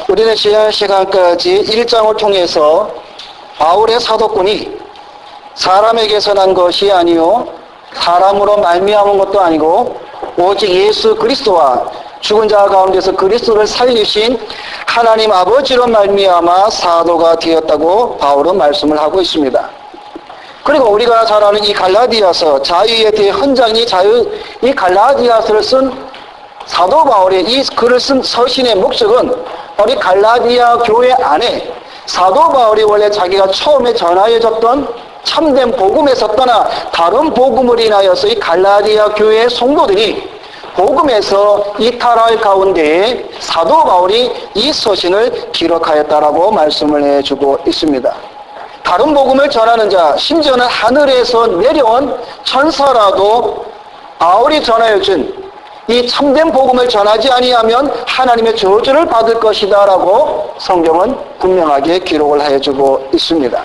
우리는 지난 시간까지 1장을 통해서 바울의 사도권이 사람에게서 난 것이 아니요 사람으로 말미암은 것도 아니고 오직 예수 그리스도와 죽은 자 가운데서 그리스도를 살리신 하나님 아버지로 말미암아 사도가 되었다고 바울은 말씀을 하고 있습니다. 그리고 우리가 잘 아는 이 갈라디아서, 자유에 대해 헌장이 이 갈라디아서를 쓴 사도 바울의 이 글을 쓴 서신의 목적은 바로 이 갈라디아 교회 안에 사도 바울이 원래 자기가 처음에 전하여졌던 참된 복음에서 떠나 다른 복음을 인하여서 이 갈라디아 교회의 성도들이 복음에서 이탈할 가운데에 사도 바울이 이 서신을 기록하였다라고 말씀을 해주고 있습니다. 다른 복음을 전하는 자, 심지어는 하늘에서 내려온 천사라도 바울이 전하여준 이 참된 복음을 전하지 아니하면 하나님의 저주를 받을 것이다 라고 성경은 분명하게 기록을 해주고 있습니다.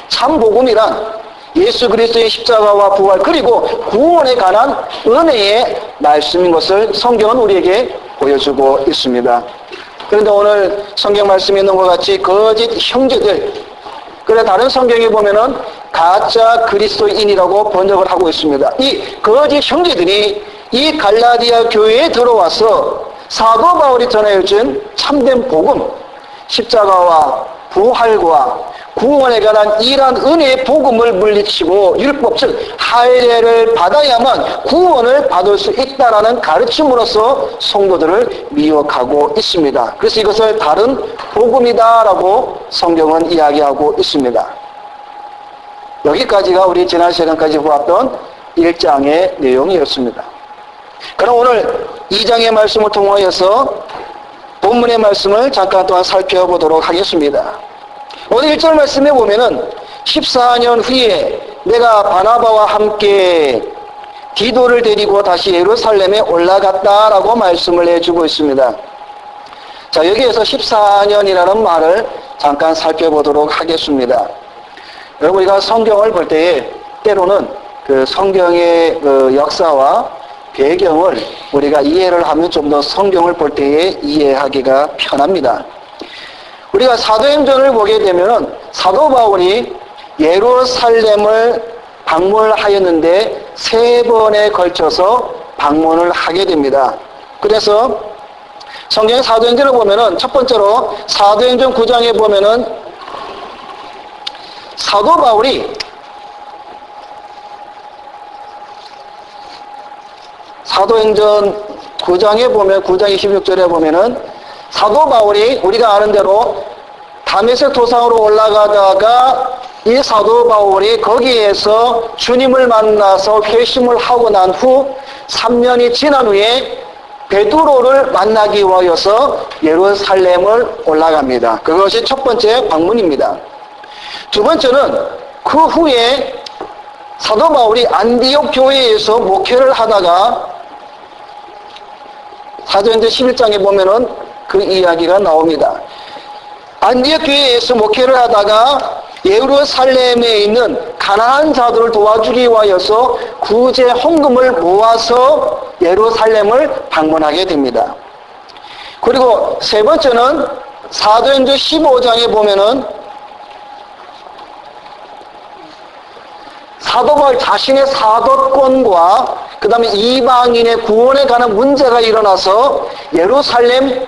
참 복음이란 예수 그리스도의 십자가와 부활 그리고 구원에 관한 은혜의 말씀인 것을 성경은 우리에게 보여주고 있습니다. 그런데 오늘 성경 말씀에 있는 것 같이 거짓 형제들, 그래 다른 성경에 보면은 가짜 그리스도인이라고 번역을 하고 있습니다. 이 거짓 형제들이 이 갈라디아 교회에 들어와서 사도 바울이 전해준 참된 복음, 십자가와 부활과 구원에 관한 이러한 은혜의 복음을 물리치고 율법 즉 할례를 받아야만 구원을 받을 수 있다라는 가르침으로써 성도들을 미혹하고 있습니다. 그래서 이것을 다른 복음이다라고 성경은 이야기하고 있습니다. 여기까지가 우리 지난 시간까지 보았던 1장의 내용이었습니다. 그럼 오늘 2장의 말씀을 통하여서 본문의 말씀을 잠깐 동안 살펴보도록 하겠습니다. 오늘 1절 말씀에 보면은 14년 후에 내가 바나바와 함께 디도를 데리고 다시 예루살렘에 올라갔다라고 말씀을 해주고 있습니다. 자, 여기에서 14년이라는 말을 잠깐 살펴보도록 하겠습니다. 여러분, 우리가 성경을 볼 때에 때로는 그 성경의 그 역사와 배경을 우리가 이해를 하면 좀 더 성경을 볼 때에 이해하기가 편합니다. 우리가 사도행전을 보게 되면 사도 바울이 예루살렘을 방문하였는데 3번에 걸쳐서 방문을 하게 됩니다. 그래서 성경 사도행전을 보면은 첫 번째로 사도행전 9장에 보면은 사도 바울이 사도행전 9장에 보면 9장 26절에 보면은 사도 바울이 우리가 아는 대로 다메섹 도상으로 올라가다가 이 사도 바울이 거기에서 주님을 만나서 회심을 하고 난 후 3년이 지난 후에 베드로를 만나기 위하여서 예루살렘을 올라갑니다. 그것이 첫 번째 방문입니다. 두 번째는 그 후에 사도 바울이 안디옥 교회에서 목회를 하다가 사도행전 11장에 보면은 그 이야기가 나옵니다. 안디옥 교회에서 목회를 하다가 예루살렘에 있는 가난한 자들을 도와주기 위하여서 구제 헌금을 모아서 예루살렘을 방문하게 됩니다. 그리고 세 번째는 사도행전 15장에 보면은 사도 바울 자신의 사도권과 그 다음에 이방인의 구원에 관한 문제가 일어나서 예루살렘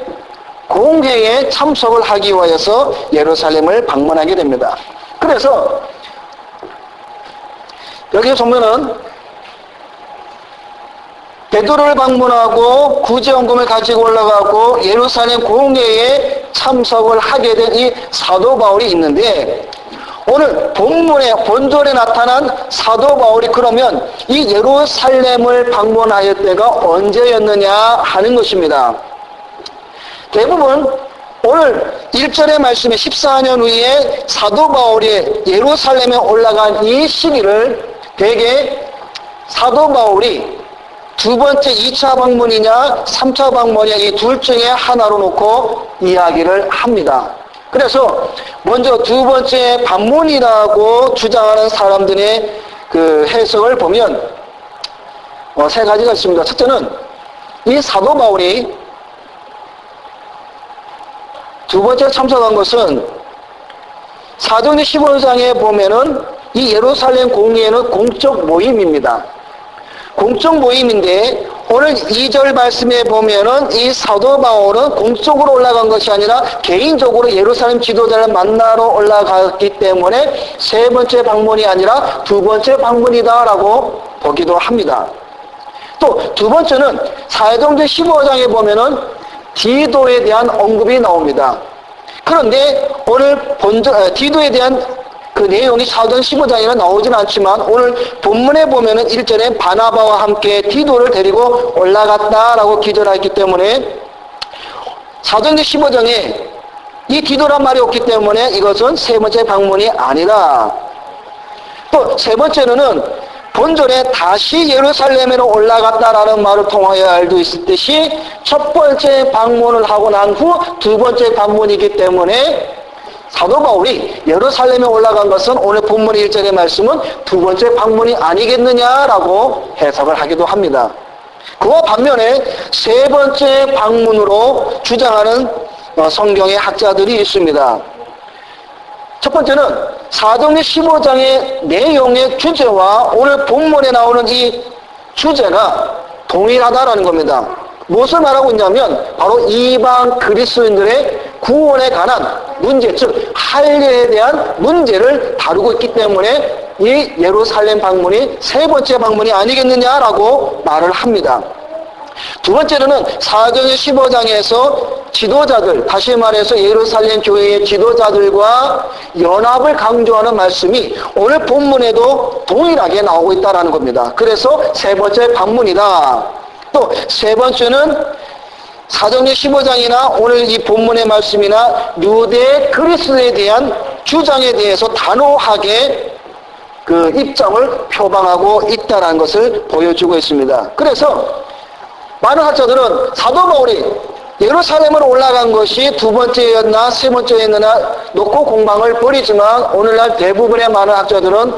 공회에 참석을 하기 위해서 예루살렘을 방문하게 됩니다. 그래서 여기 보면은 베드로를 방문하고 구제헌금을 가지고 올라가고 예루살렘 공회에 참석을 하게 된 이 사도 바울이 있는데 오늘 본절에 나타난 사도 바울이 그러면 이 예루살렘을 방문하였 때가 언제였느냐 하는 것입니다. 대부분 오늘 1절의 말씀에 14년 후에 사도 바울이 예루살렘에 올라간 이 시기를 대개 사도 바울이 두 번째 2차 방문이냐 3차 방문이냐 이 둘 중에 하나로 놓고 이야기를 합니다. 그래서 먼저 두 번째 방문이라고 주장하는 사람들의 그 해석을 보면 세 가지가 있습니다. 첫째는 이 사도 바울이 두 번째 참석한 것은 사도행전 15장에 보면은 이 예루살렘 공의회는 공적 모임입니다. 공적 모임인데 오늘 2절 말씀에 보면은 이 사도 바울은 공적으로 올라간 것이 아니라 개인적으로 예루살렘 지도자를 만나러 올라갔기 때문에 세 번째 방문이 아니라 두 번째 방문이다라고 보기도 합니다. 또 두 번째는 사도행전 15장에 보면은 디도에 대한 언급이 나옵니다. 그런데 오늘 디도에 대한 그 내용이 사도행전 15장에는 나오진 않지만 오늘 본문에 보면은 1절에 바나바와 함께 디도를 데리고 올라갔다라고 기절하기 때문에 사도행전 15장에 이 디도란 말이 없기 때문에 이것은 세 번째 방문이 아니라 또 세 번째로는 본절에 다시 예루살렘으로 올라갔다라는 말을 통하여 알고 있을 듯이 첫 번째 방문을 하고 난 후 두 번째 방문이기 때문에 사도 바울이 예루살렘에 올라간 것은 오늘 본문 1절의 말씀은 두 번째 방문이 아니겠느냐라고 해석을 하기도 합니다. 그와 반면에 세 번째 방문으로 주장하는 성경의 학자들이 있습니다. 첫 번째는 사도행전 15장의 내용의 주제와 오늘 본문에 나오는 이 주제가 동일하다라는 겁니다. 무엇을 말하고 있냐면 바로 이방 그리스도인들의 구원에 관한 문제, 즉 할례에 대한 문제를 다루고 있기 때문에 이 예루살렘 방문이 세 번째 방문이 아니겠느냐라고 말을 합니다. 두 번째로는 사도행전 15장에서 지도자들, 다시 말해서 예루살렘 교회의 지도자들과 연합을 강조하는 말씀이 오늘 본문에도 동일하게 나오고 있다는 겁니다. 그래서 세 번째 방문이다. 또 세 번째는 사도행전 15장이나 오늘 이 본문의 말씀이나 유대 그리스도에 대한 주장에 대해서 단호하게 그 입장을 표방하고 있다는 것을 보여주고 있습니다. 그래서 많은 학자들은 사도 바울이 예루살렘으로 올라간 것이 두 번째였나 세 번째였나 놓고 공방을 벌이지만 오늘날 대부분의 많은 학자들은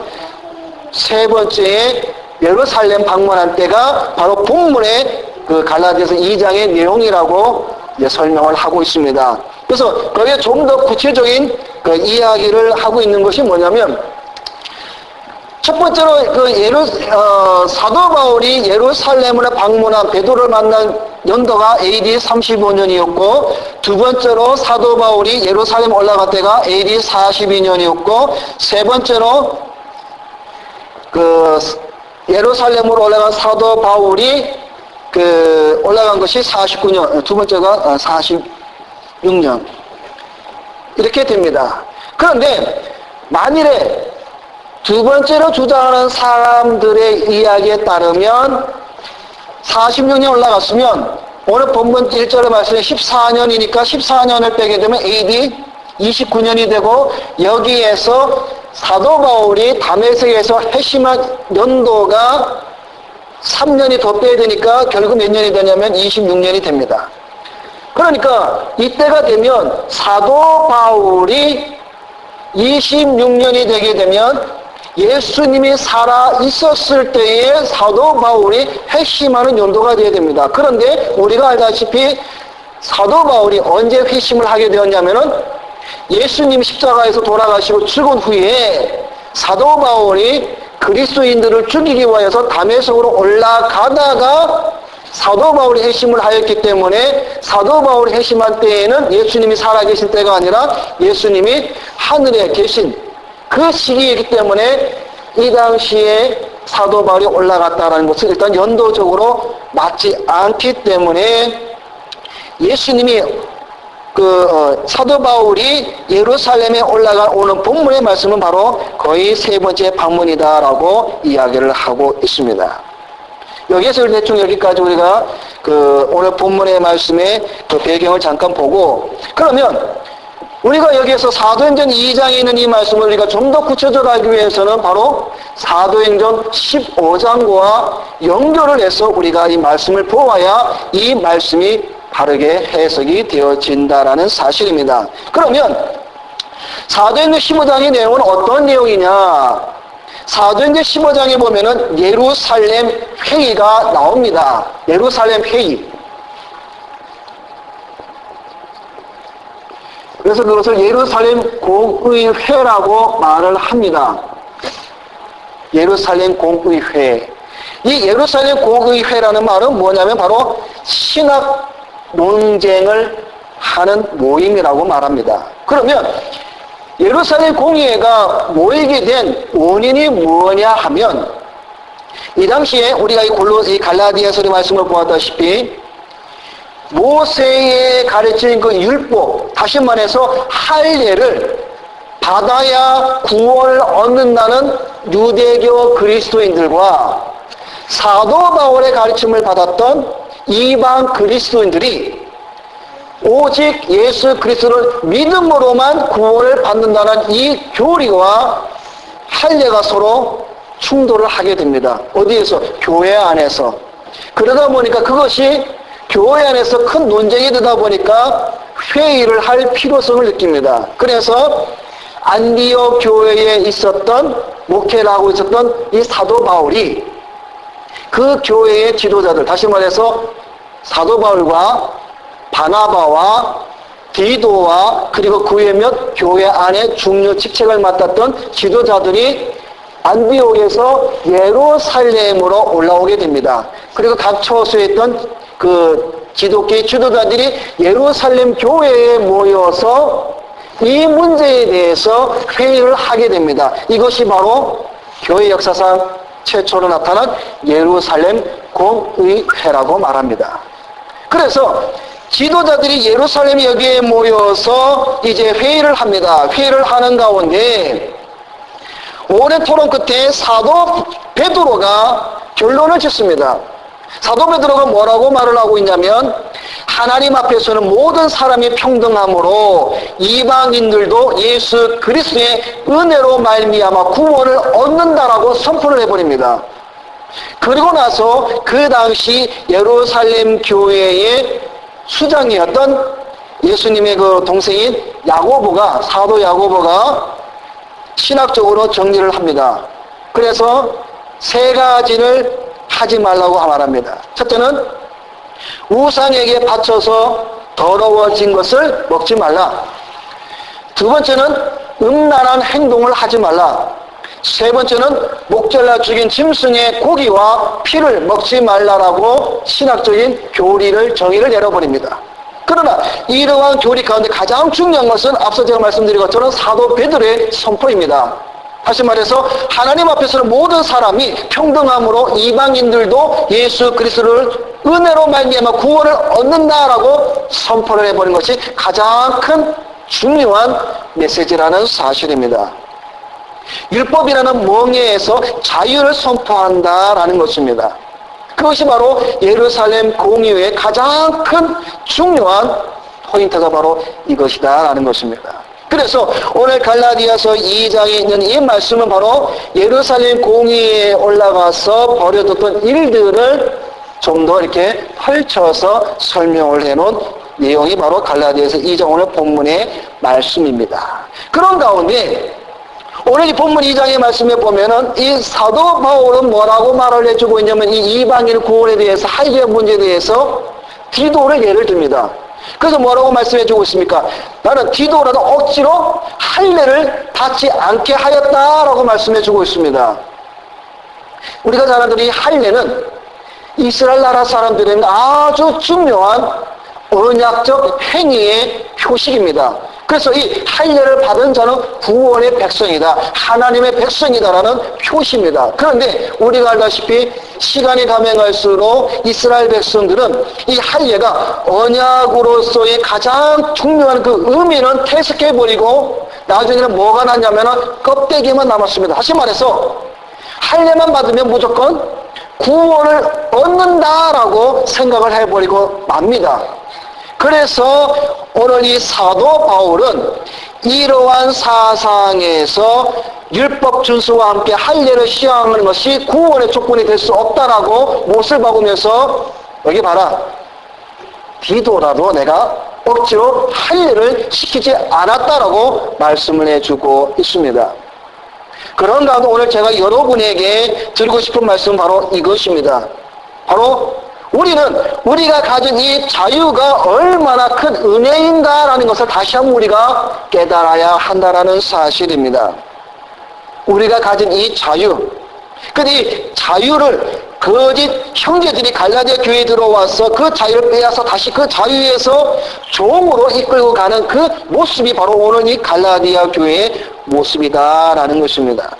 세 번째에 예루살렘 방문한 때가 바로 본문의 그 갈라디아서 2장의 내용이라고 설명을 하고 있습니다. 그래서 거기에 좀 더 구체적인 그 이야기를 하고 있는 것이 뭐냐면 첫 번째로 사도 바울이 예루살렘을 방문한 베드로를 만난 연도가 AD 35년이었고 두 번째로 사도 바울이 예루살렘 올라갈 때가 AD 42년이었고 세 번째로 예루살렘으로 올라간 사도 바울이 올라간 것이 49년, 두 번째가 46년 이렇게 됩니다. 그런데 만일에 두 번째로 주장하는 사람들의 이야기에 따르면 46년 올라갔으면 오늘 본문 1절의 말씀에 14년이니까 14년을 빼게 되면 AD 29년이 되고 여기에서 사도 바울이 다메섹에서 회심한 연도가 3년이 더 빼야 되니까 결국 몇 년이 되냐면 26년이 됩니다. 그러니까 이때가 되면 사도 바울이 26년이 되게 되면 예수님이 살아 있었을 때에 사도 바울이 회심하는 연도가 되어야 됩니다. 그런데 우리가 알다시피 사도 바울이 언제 회심을 하게 되었냐면은 예수님이 십자가에서 돌아가시고 죽은 후에 사도 바울이 그리스도인들을 죽이기 위해서 다메섹으로 올라가다가 사도 바울이 회심을 하였기 때문에 사도 바울이 회심할 때에는 예수님이 살아계신 때가 아니라 예수님이 하늘에 계신 그 시기이기 때문에 이 당시에 사도 바울이 올라갔다라는 것은 일단 연도적으로 맞지 않기 때문에 예수님이 사도 바울이 예루살렘에 오는 본문의 말씀은 바로 거의 세 번째 방문이다라고 이야기를 하고 있습니다. 여기에서 대충 여기까지 우리가 오늘 본문의 말씀의 배경을 잠깐 보고 그러면 우리가 여기에서 사도행전 2장에 있는 이 말씀을 우리가 좀 더 구체적으로 알기 위해서는 바로 사도행전 15장과 연결을 해서 우리가 이 말씀을 보아야 이 말씀이 바르게 해석이 되어진다라는 사실입니다. 그러면 사도행전 15장의 내용은 어떤 내용이냐? 사도행전 15장에 보면은 예루살렘 회의가 나옵니다. 예루살렘 회의. 그래서 그것을 예루살렘 공의회라고 말을 합니다. 예루살렘 공의회. 이 예루살렘 공의회라는 말은 뭐냐면 바로 신학 논쟁을 하는 모임이라고 말합니다. 그러면 예루살렘 공의회가 모이게 된 원인이 뭐냐 하면, 이 당시에 우리가 이 갈라디아서의 말씀을 보았다시피 모세의 가르친 그 율법, 다시 말해서 할례를 받아야 구원을 얻는다는 유대교 그리스도인들과 사도 바울의 가르침을 받았던 이방 그리스도인들이 오직 예수 그리스도를 믿음으로만 구원을 받는다는 이 교리와 할례가 서로 충돌을 하게 됩니다. 어디에서? 교회 안에서. 그러다 보니까 그것이 교회 안에서 큰 논쟁이 되다 보니까 회의를 할 필요성을 느낍니다. 그래서 안디옥 교회에 있었던, 목회를 하고 있었던 이 사도 바울이 그 교회의 지도자들, 다시 말해서 사도 바울과 바나바와 디도와 그리고 그 몇몇 교회 안에 중요 직책을 맡았던 지도자들이 안디옥에서 예루살렘으로 올라오게 됩니다. 그리고 각 처소에 있던 그 기독교의 지도자들이 예루살렘 교회에 모여서 이 문제에 대해서 회의를 하게 됩니다. 이것이 바로 교회 역사상 최초로 나타난 예루살렘 공의회라고 말합니다. 그래서 지도자들이 예루살렘 여기에 모여서 이제 회의를 합니다. 회의를 하는 가운데 오랜 토론 끝에 사도 베드로가 결론을 짓습니다. 사도 베드로가 뭐라고 말을 하고 있냐면, 하나님 앞에서는 모든 사람이 평등함으로 이방인들도 예수 그리스도의 은혜로 말미암아 구원을 얻는다라고 선포를 해버립니다. 그리고 나서 그 당시 예루살렘 교회의 수장이었던 예수님의 그 동생인 야고보가, 사도 야고보가 신학적으로 정리를 합니다. 그래서 세 가지를 하지 말라고 말합니다. 첫째는 우상에게 바쳐서 더러워진 것을 먹지 말라. 두 번째는 음란한 행동을 하지 말라. 세 번째는 목절라 죽인 짐승의 고기와 피를 먹지 말라라고 신학적인 교리를 정의를 내려버립니다. 그러나 이러한 교리 가운데 가장 중요한 것은 앞서 제가 말씀드린 것처럼 사도 베드로의 선포입니다. 다시 말해서 하나님 앞에서는 모든 사람이 평등함으로 이방인들도 예수 그리스도를 은혜로 말미암아 구원을 얻는다라고 선포를 해버린 것이 가장 큰 중요한 메시지라는 사실입니다. 율법이라는 멍에에서 자유를 선포한다라는 것입니다. 그것이 바로 예루살렘 공의회의 가장 큰 중요한 포인트가 바로 이것이다라는 것입니다. 그래서 오늘 갈라디아서 2장에 있는 이 말씀은 바로 예루살렘 공의회에 올라가서 벌여졌던 일들을 좀 더 이렇게 펼쳐서 설명을 해놓은 내용이 바로 갈라디아서 2장 오늘 본문의 말씀입니다. 그런 가운데 오늘 이 본문 2장의 말씀에 보면은 이 사도 바울은 뭐라고 말을 해주고 있냐면, 이 이방인 구원에 대해서, 할례 문제에 대해서 디도를 예를 듭니다. 그래서 뭐라고 말씀해주고 있습니까? 나는 디도라도 억지로 할례를 받지 않게 하였다라고 말씀해주고 있습니다. 우리가 잘 아는 이 할례는 이스라엘 나라 사람들에게 아주 중요한 언약적 행위의 표식입니다. 그래서 이 할례를 받은 자는 구원의 백성이다, 하나님의 백성이다라는 표시입니다. 그런데 우리가 알다시피 시간이 가면 갈수록 이스라엘 백성들은 이 할례가 언약으로서의 가장 중요한 그 의미는 퇴색해버리고 나중에는 뭐가 났냐면 껍데기만 남았습니다. 다시 말해서 할례만 받으면 무조건 구원을 얻는다라고 생각을 해버리고 맙니다. 그래서 오늘 이 사도 바울은 이러한 사상에서 율법 준수와 함께 할례를 시행하는 것이 구원의 조건이 될 수 없다라고 못을 박으면서, 여기 봐라, 디도라도 내가 억지로 할례를 시키지 않았다라고 말씀을 해주고 있습니다. 그런 가운데 오늘 제가 여러분에게 드리고 싶은 말씀은 바로 이것입니다. 바로 우리가 가진 이 자유가 얼마나 큰 은혜인가라는 것을 다시 한번 우리가 깨달아야 한다라는 사실입니다. 우리가 가진 이 자유, 이 자유를 거짓 형제들이 갈라디아 교회에 들어와서 그 자유를 빼앗아 다시 그 자유에서 종으로 이끌고 가는 그 모습이 바로 오늘 이 갈라디아 교회의 모습이다라는 것입니다.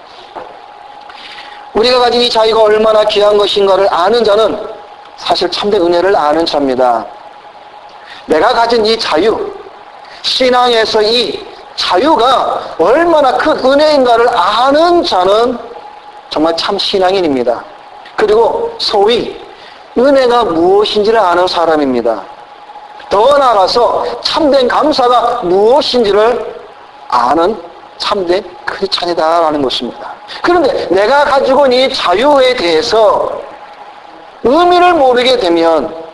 우리가 가진 이 자유가 얼마나 귀한 것인가를 아는 자는 사실 참된 은혜를 아는 자입니다. 내가 가진 이 자유, 신앙에서 이 자유가 얼마나 큰 은혜인가를 아는 자는 정말 참 신앙인입니다. 그리고 소위 은혜가 무엇인지를 아는 사람입니다. 더 나아가서 참된 감사가 무엇인지를 아는 참된 크리스찬이다라는 것입니다. 그런데 내가 가지고 있는 이 자유에 대해서 의미를 모르게 되면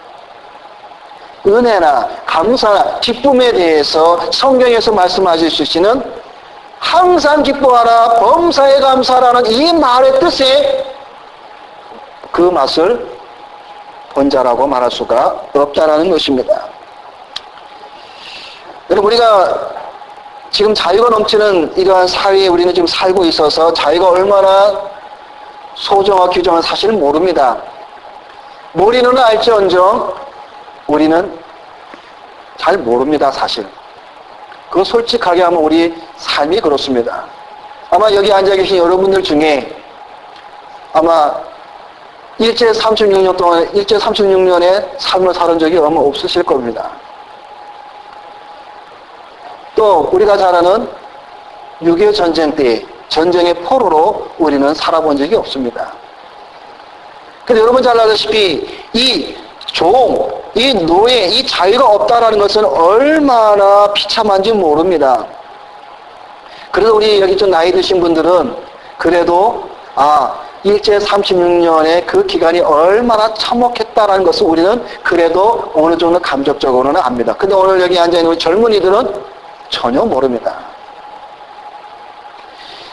은혜나 감사나 기쁨에 대해서 성경에서 말씀하시는 항상 기뻐하라 범사에 감사라는 이 말의 뜻에 그 맛을 본 자라고 말할 수가 없다라는 것입니다. 여러분, 우리가 지금 자유가 넘치는 이러한 사회에 우리는 지금 살고 있어서 자유가 얼마나 소중하고 귀중한 사실을 모릅니다. 모리는 알지언정 우리는 잘 모릅니다, 사실. 그거 솔직하게 하면 우리 삶이 그렇습니다. 아마 여기 앉아 계신 여러분들 중에 아마 일제 36년 동안, 일제 36년의 삶을 살은 적이 아마 없으실 겁니다. 또 우리가 잘 아는 6.25 전쟁 때 전쟁의 포로로 우리는 살아본 적이 없습니다. 근데 여러분 잘 아다시피 이 종, 이 노예, 이 자유가 없다라는 것은 얼마나 비참한지 모릅니다. 그래서 우리 여기 좀 나이 드신 분들은 그래도 일제 36년의 그 기간이 얼마나 참혹했다라는 것을 우리는 그래도 어느 정도 감정적으로는 압니다. 근데 오늘 여기 앉아있는 우리 젊은이들은 전혀 모릅니다.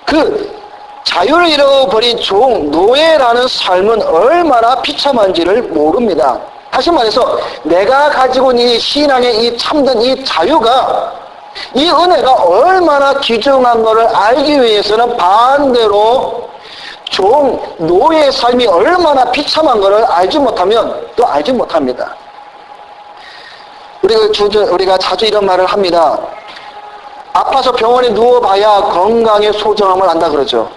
그 자유를 잃어버린 종, 노예라는 삶은 얼마나 비참한지를 모릅니다. 다시 말해서 내가 가지고 있는 이 신앙의 이 참된 이 자유가, 이 은혜가 얼마나 귀중한 것을 알기 위해서는 반대로 종, 노예의 삶이 얼마나 비참한 것을 알지 못하면 또 알지 못합니다. 우리가 자주 이런 말을 합니다. 아파서 병원에 누워봐야 건강의 소중함을 안다 그러죠.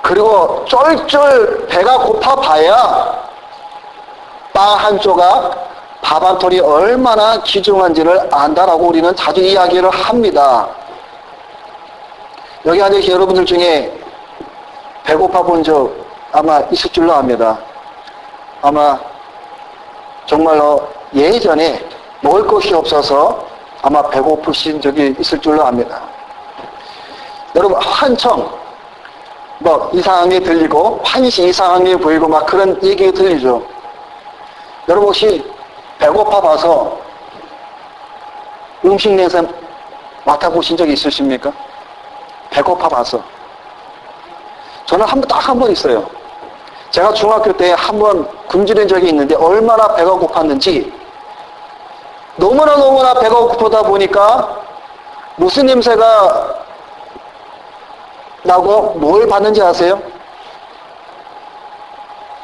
그리고 쫄쫄 배가 고파봐야 빵 한 조각, 밥 한 톨이 얼마나 귀중한지를 안다라고 우리는 자주 이야기를 합니다. 여기 앉아계신 여러분들 중에 배고파 본 적 아마 있을 줄로 압니다. 아마 정말로 예전에 먹을 것이 없어서 아마 배고프신 적이 있을 줄로 압니다. 여러분, 한청 이상한 게 들리고 환시 이상한 게 보이고 막 그런 얘기가 들리죠. 여러분 혹시 배고파 봐서 음식 냄새 맡아보신 적이 있으십니까? 배고파 봐서. 저는 딱 한 번 있어요. 제가 중학교 때 한 번 굶주린 적이 있는데 얼마나 배가 고팠는지 너무나 배가 고프다 보니까 무슨 냄새가 나고 뭘 봤는지 아세요?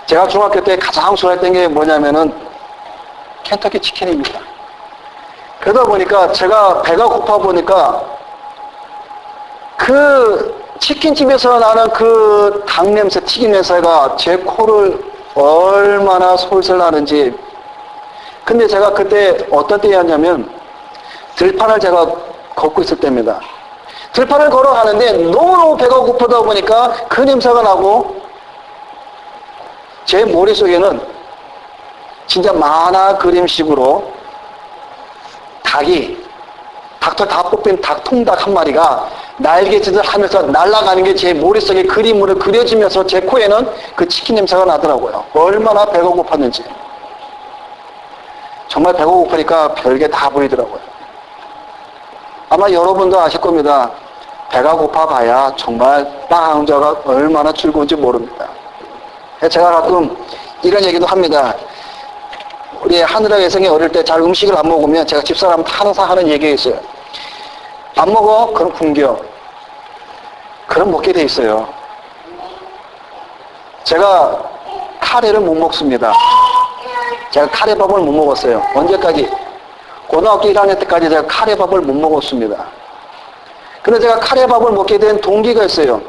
제가 중학교 때 가장 좋아했던 게 뭐냐면은 켄터키 치킨입니다. 그러다 보니까 제가 배가 고파 보니까 그 치킨집에서 나는 그 닭 냄새, 튀김 냄새가 제 코를 얼마나 솔솔 나는지. 근데 제가 그때 어떤 때였냐면 들판을 제가 걷고 있을 때입니다. 들판을 걸어가는데 너무너무 배가 고프다 보니까 그 냄새가 나고 제 머릿속에는 진짜 만화 그림식으로 닭털 다 뽑힌 통닭 한 마리가 날개짓을 하면서 날아가는 게 제 머릿속에 그림으로 그려지면서 제 코에는 그 치킨 냄새가 나더라고요. 얼마나 배가 고팠는지. 정말 배가 고프니까 별게 다 보이더라고요. 아마 여러분도 아실 겁니다. 배가 고파 봐야 정말 빵 한 조각 얼마나 즐거운지 모릅니다. 제가 가끔 이런 얘기도 합니다. 우리 하늘의 여성이 어릴 때 잘 음식을 안 먹으면 제가 집사람한테 항상 하는 얘기가 있어요. 안 먹어? 그럼 굶겨. 그럼 먹게 돼 있어요. 제가 카레를 못 먹습니다. 제가 카레밥을 못 먹었어요. 언제까지? 고등학교 1학년 때까지 제가 카레밥을 못 먹었습니다. 근데 제가 카레밥을 먹게 된 동기가 있어요.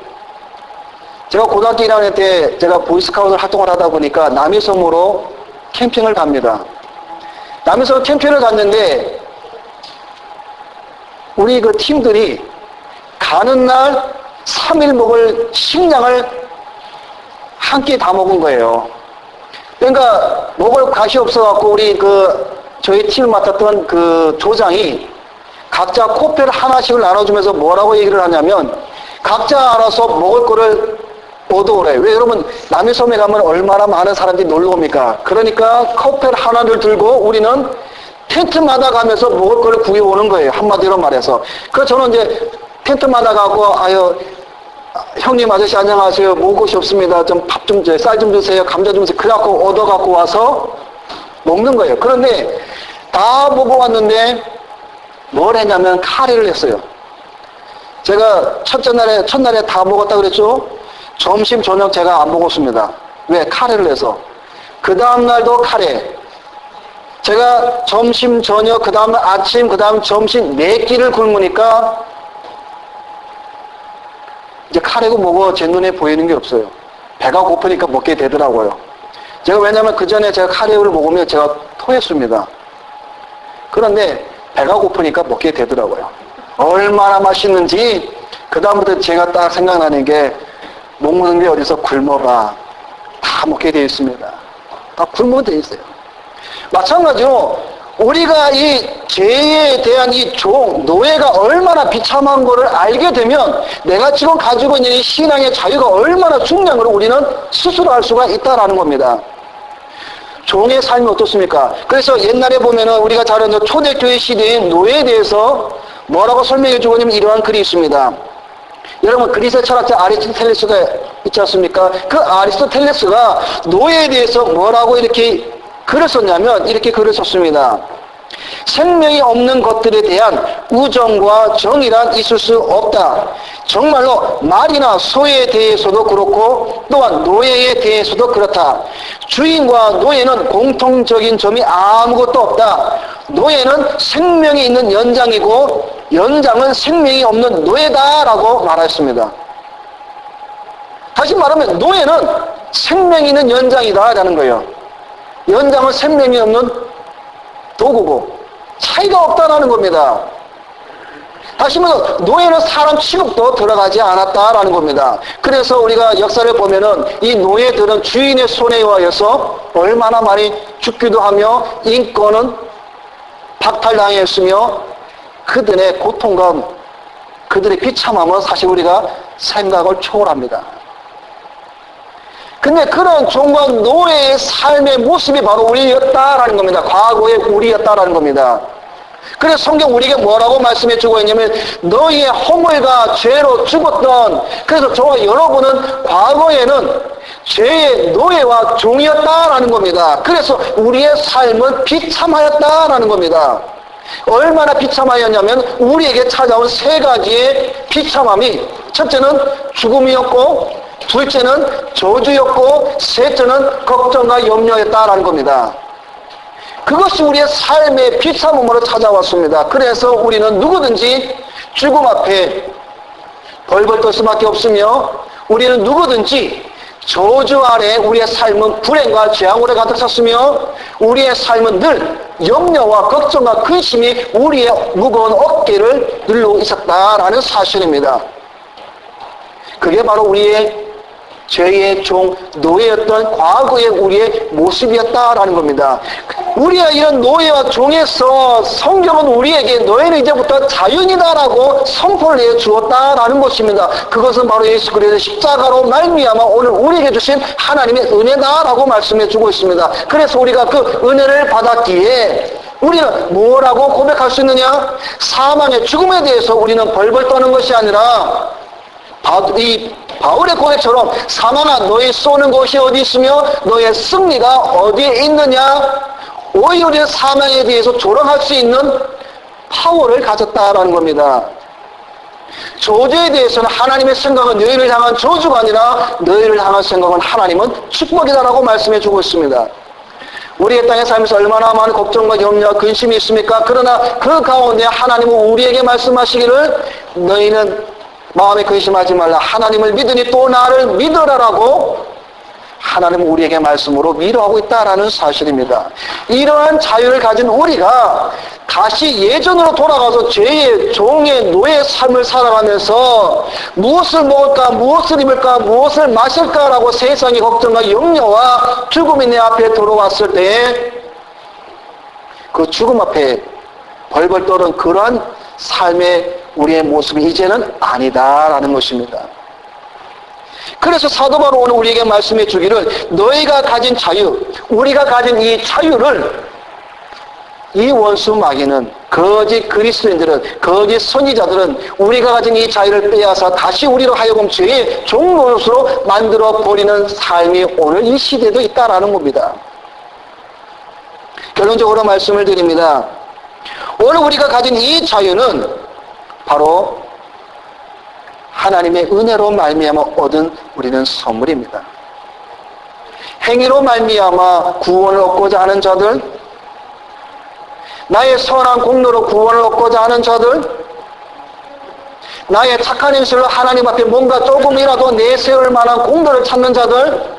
제가 고등학교 1학년 때 제가 보이스카우트 활동을 하다 보니까 남이섬으로 캠핑을 갑니다. 남이섬 캠핑을 갔는데 우리 그 팀들이 가는 날 3일 먹을 식량을 한 끼 다 먹은 거예요. 그러니까 먹을 것이 없어갖고 우리 저희 팀을 맡았던 그 조장이 각자 코페를 하나씩을 나눠주면서 뭐라고 얘기를 하냐면 각자 알아서 먹을 거를 얻어오래요. 왜 여러분 남이섬에 가면 얼마나 많은 사람들이 놀러 옵니까? 그러니까 코페를 하나를 들고 우리는 텐트마다 가면서 먹을 거를 구해오는 거예요. 한마디로 말해서. 그래서 저는 이제 텐트마다 가고 형님 아저씨 안녕하세요. 먹을 것이 없습니다. 좀 밥 좀 주세요. 쌀 좀 주세요. 감자 좀 주세요. 그래갖고 얻어갖고 와서 먹는 거예요. 그런데 다 먹어왔는데 뭘 했냐면 카레를 했어요. 제가 첫날에 다 먹었다 그랬죠? 점심, 저녁 제가 안 먹었습니다. 왜? 카레를 해서. 그 다음날도 카레. 제가 점심, 저녁, 그 다음 아침, 그 다음 점심 4끼를 굶으니까 이제 카레고 뭐고 제 눈에 보이는 게 없어요. 배가 고프니까 먹게 되더라고요. 제가 왜냐면 그 전에 제가 카레를 먹으면 제가 토했습니다. 그런데 배가 고프니까 먹게 되더라고요. 얼마나 맛있는지 그 다음부터 제가 딱 생각나는 게 먹는 게 어디서 굶어봐. 다 먹게 되어 있습니다. 다 굶어 되어 있어요. 마찬가지로 우리가 이 죄에 대한 이 노예가 얼마나 비참한 것을 알게 되면 내가 지금 가지고 있는 이 신앙의 자유가 얼마나 중요한 걸 우리는 스스로 알 수가 있다라는 겁니다. 종의 삶이 어떻습니까? 그래서 옛날에 보면은 우리가 잘 아는 초대교회 시대의 노예에 대해서 뭐라고 설명해 주고 있냐면 이러한 글이 있습니다. 여러분 그리스 철학자 아리스토텔레스가 있지 않습니까? 그 아리스토텔레스가 노예에 대해서 뭐라고 이렇게 글을 썼냐면 이렇게 글을 썼습니다. 생명이 없는 것들에 대한 우정과 정의란 있을 수 없다. 정말로 말이나 소에 대해서도 그렇고 또한 노예에 대해서도 그렇다. 주인과 노예는 공통적인 점이 아무것도 없다. 노예는 생명이 있는 연장이고 연장은 생명이 없는 노예다라고 말했습니다. 다시 말하면 노예는 생명이 있는 연장이다라는 거예요. 연장은 생명이 없는 도구고 차이가 없다라는 겁니다. 다시 말해서 노예는 사람 취급도 들어가지 않았다라는 겁니다. 그래서 우리가 역사를 보면은 이 노예들은 주인의 손에 의하여서 얼마나 많이 죽기도 하며 인권은 박탈당했으며 그들의 고통과 그들의 비참함은 사실 우리가 생각을 초월합니다. 근데 그런 종과 노예의 삶의 모습이 바로 우리였다라는 겁니다. 과거의 우리였다라는 겁니다. 그래서 성경 우리에게 뭐라고 말씀해 주고 있냐면 너희의 허물과 죄로 죽었던 그래서 저와 여러분은 과거에는 죄의 노예와 종이었다라는 겁니다. 그래서 우리의 삶은 비참하였다라는 겁니다. 얼마나 비참하였냐면 우리에게 찾아온 3가지의 비참함이 첫째는 죽음이었고 둘째는 저주였고 셋째는 걱정과 염려였다라는 겁니다. 그것이 우리의 삶의 비참함으로 찾아왔습니다. 그래서 우리는 누구든지 죽음 앞에 벌벌 떨 수밖에 없으며 우리는 누구든지 저주 아래 우리의 삶은 불행과 재앙으로 가득 찼으며 우리의 삶은 늘 염려와 걱정과 근심이 우리의 무거운 어깨를 눌러 있었다라는 사실입니다. 그게 바로 우리의 죄의 종, 노예였던 과거의 우리의 모습이었다라는 겁니다. 우리의 이런 노예와 종에서 성경은 우리에게 너희는 이제부터 자유이다라고 선포를 해주었다라는 것입니다. 그것은 바로 예수 그리스도의 십자가로 말미암아 오늘 우리에게 주신 하나님의 은혜다라고 말씀해주고 있습니다. 그래서 우리가 그 은혜를 받았기에 우리는 뭐라고 고백할 수 있느냐? 사망의 죽음에 대해서 우리는 벌벌 떠는 것이 아니라 이 바울의 고백처럼 사망아 너희 쏘는 곳이 어디 있으며 너의 승리가 어디에 있느냐? 오히려 우리는 사망에 대해서 조롱할 수 있는 파워를 가졌다라는 겁니다. 저주에 대해서는 하나님의 생각은 너희를 향한 저주가 아니라 너희를 향한 생각은 하나님은 축복이다라고 말씀해 주고 있습니다. 우리의 땅에 살면서 얼마나 많은 걱정과 염려와 근심이 있습니까? 그러나 그 가운데 하나님은 우리에게 말씀하시기를 너희는 마음에 근심하지 말라. 하나님을 믿으니 또 나를 믿으라라고 하나님은 우리에게 말씀으로 위로하고 있다라는 사실입니다. 이러한 자유를 가진 우리가 다시 예전으로 돌아가서 죄의 종의 노예의 삶을 살아가면서 무엇을 먹을까, 무엇을 입을까, 무엇을 마실까라고 세상의 걱정과 염려와 죽음이 내 앞에 들어왔을 때 그 죽음 앞에 벌벌 떠는 그러한 삶의 우리의 모습이 이제는 아니다라는 것입니다. 그래서 사도 바울은 오늘 우리에게 말씀해 주기를 너희가 가진 자유, 우리가 가진 이 자유를 이 원수 마귀는, 거짓 그리스도인들은, 거짓 선지자들은 우리가 가진 이 자유를 빼앗아 다시 우리로 하여금 죄의 종노릇으로 만들어 버리는 삶이 오늘 이 시대에도 있다라는 겁니다. 결론적으로 말씀을 드립니다. 오늘 우리가 가진 이 자유는 바로 하나님의 은혜로 말미암아 얻은 우리는 선물입니다. 행위로 말미암아 구원을 얻고자 하는 자들, 나의 선한 공로로 구원을 얻고자 하는 자들, 나의 착한 행실로 하나님 앞에 뭔가 조금이라도 내세울 만한 공로를 찾는 자들,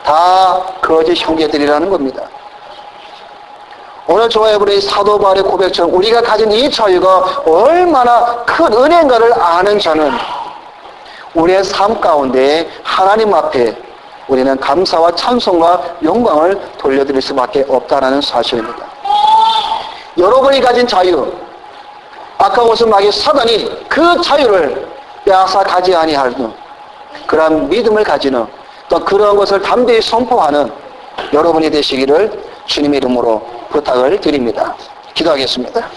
다 거짓 형제들이라는 겁니다. 오늘 저와 여러분의 사도 바울의 고백처럼 우리가 가진 이 자유가 얼마나 큰 은혜인가를 아는 자는 우리의 삶 가운데 하나님 앞에 우리는 감사와 찬송과 영광을 돌려드릴 수밖에 없다는 사실입니다. 여러분이 가진 자유, 아까 무슨 마귀 사단이 그 자유를 빼앗아 가지 아니하는 그런 믿음을 가지는 또 그런 것을 담대히 선포하는 여러분이 되시기를 주님의 이름으로 부탁을 드립니다. 기도하겠습니다.